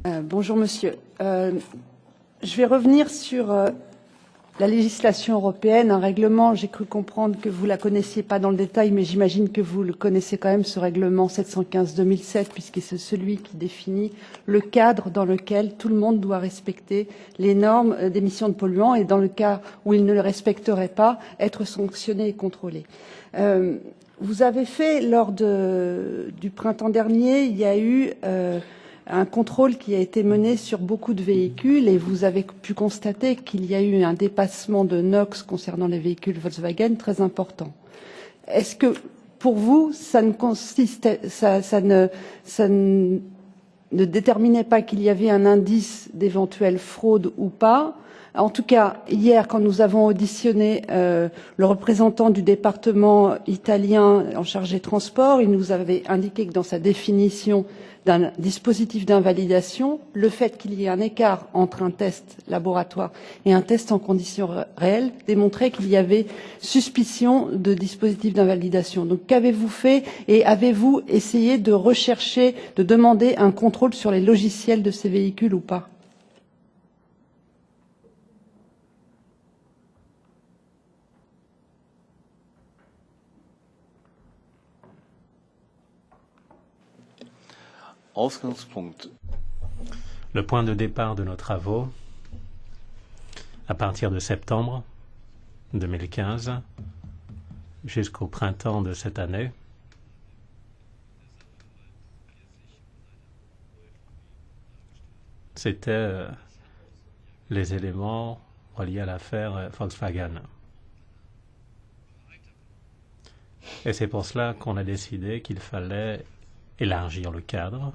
Bonjour monsieur. Je vais revenir sur la législation européenne, un règlement, j'ai cru comprendre que vous ne la connaissiez pas dans le détail, mais j'imagine que vous le connaissez quand même, ce règlement 715-2007, puisque c'est celui qui définit le cadre dans lequel tout le monde doit respecter les normes d'émission de polluants et dans le cas où il ne le respecterait pas, être sanctionné et contrôlé. Vous avez fait, lors du printemps dernier, il y a eu un contrôle qui a été mené sur beaucoup de véhicules et vous avez pu constater qu'il y a eu un dépassement de NOx concernant les véhicules Volkswagen très important. Est-ce que, pour vous, ça ne déterminait pas qu'il y avait un indice d'éventuelle fraude ou pas? En tout cas, hier, quand nous avons auditionné le représentant du département italien en charge des transports, il nous avait indiqué que dans sa définition d'un dispositif d'invalidation, le fait qu'il y ait un écart entre un test laboratoire et un test en conditions réelles démontrait qu'il y avait suspicion de dispositif d'invalidation. Donc qu'avez-vous fait et avez-vous essayé de rechercher, de demander un contrôle sur les logiciels de ces véhicules ou pas? Le point de départ de nos travaux, à partir de septembre 2015 jusqu'au printemps de cette année, c'était les éléments reliés à l'affaire Volkswagen. Et c'est pour cela qu'on a décidé qu'il fallait élargir le cadre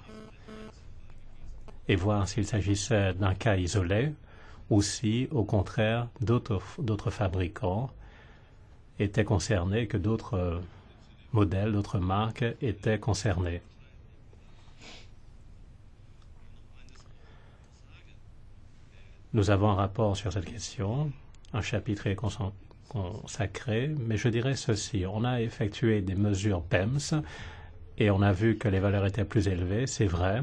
et voir s'il s'agissait d'un cas isolé ou si, au contraire, d'autres fabricants étaient concernés, que d'autres modèles, d'autres marques étaient concernés. Nous avons un rapport sur cette question, un chapitre est consacré, mais je dirais ceci. On a effectué des mesures PEMS et on a vu que les valeurs étaient plus élevées, c'est vrai.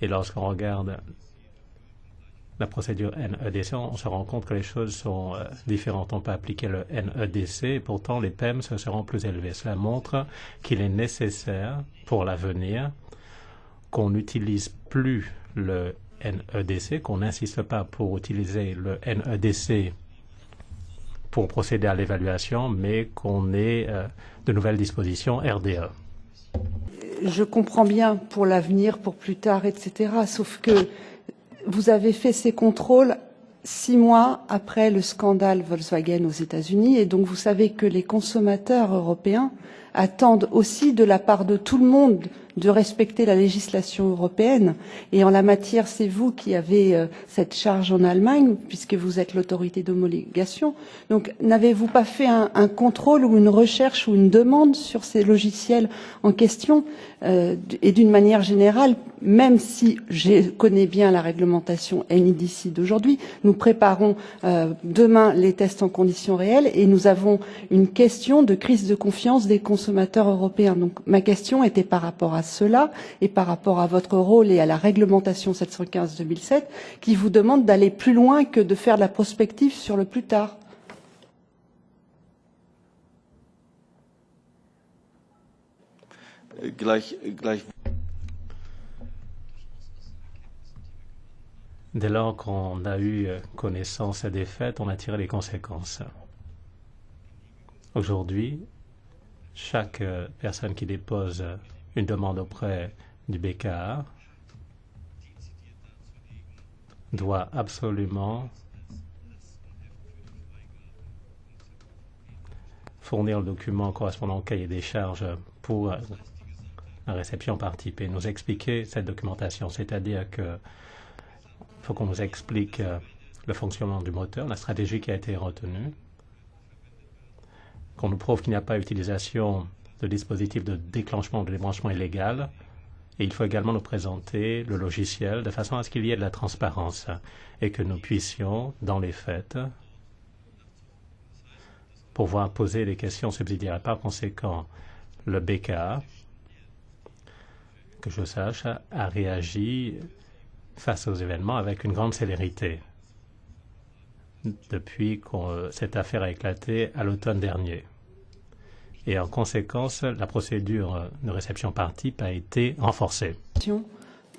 Et lorsqu'on regarde la procédure NEDC, on se rend compte que les choses sont différentes. On peut appliquer le NEDC et pourtant les PEMS seront plus élevés. Cela montre qu'il est nécessaire pour l'avenir qu'on n'utilise plus le NEDC, qu'on n'insiste pas pour utiliser le NEDC pour procéder à l'évaluation, mais qu'on ait de nouvelles dispositions RDE. Je comprends bien pour l'avenir, pour plus tard, etc. Sauf que vous avez fait ces contrôles 6 mois après le scandale Volkswagen aux États-Unis, et donc vous savez que les consommateurs européens attendent aussi de la part de tout le monde de respecter la législation européenne. Et en la matière, c'est vous qui avez cette charge en Allemagne, puisque vous êtes l'autorité d'homologation. Donc, n'avez-vous pas fait un contrôle ou une recherche ou une demande sur ces logiciels en question et d'une manière générale, même si je connais bien la réglementation NEDC d'aujourd'hui, nous préparons demain les tests en conditions réelles et nous avons une question de crise de confiance des consommateurs européens. Donc, ma question était par rapport à cela et par rapport à votre rôle et à la réglementation 715-2007 qui vous demande d'aller plus loin que de faire de la prospective sur le plus tard. Dès lors qu'on a eu connaissance des faits, on a tiré les conséquences. Aujourd'hui, chaque personne qui dépose une demande auprès du BKA doit absolument fournir le document correspondant au cahier des charges pour la réception par type et nous expliquer cette documentation, c'est-à-dire que faut qu'on nous explique le fonctionnement du moteur, la stratégie qui a été retenue, qu'on nous prouve qu'il n'y a pas utilisation de dispositif de déclenchement ou de débranchement illégal. Et il faut également nous présenter le logiciel de façon à ce qu'il y ait de la transparence et que nous puissions, dans les faits, pouvoir poser des questions subsidiaires. Par conséquent, Le BKA, que je sache, a réagi face aux événements avec une grande célérité depuis que cette affaire a éclaté à l'automne dernier. Et en conséquence, la procédure de réception par type a été renforcée.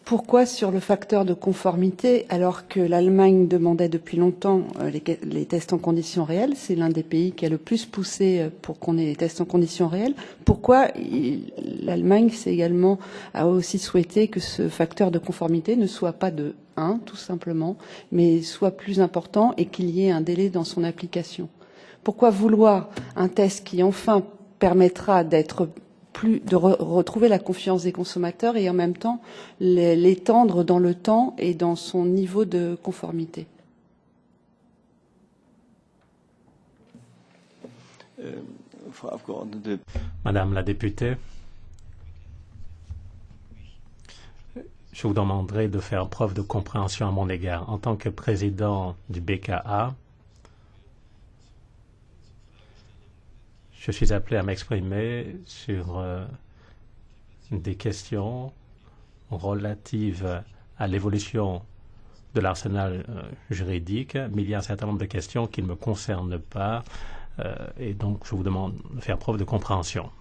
Pourquoi sur le facteur de conformité, alors que l'Allemagne demandait depuis longtemps les tests en conditions réelles, c'est l'un des pays qui a le plus poussé pour qu'on ait les tests en conditions réelles, pourquoi l'Allemagne a aussi souhaité que ce facteur de conformité ne soit pas de 1, tout simplement, mais soit plus important et qu'il y ait un délai dans son application? Pourquoi vouloir un test qui enfin permettra de retrouver la confiance des consommateurs et en même temps l'étendre dans le temps et dans son niveau de conformité? Madame la députée, je vous demanderai de faire preuve de compréhension à mon égard. En tant que président du BKA, je suis appelé à m'exprimer sur des questions relatives à l'évolution de l'arsenal juridique, mais il y a un certain nombre de questions qui ne me concernent pas et donc je vous demande de faire preuve de compréhension.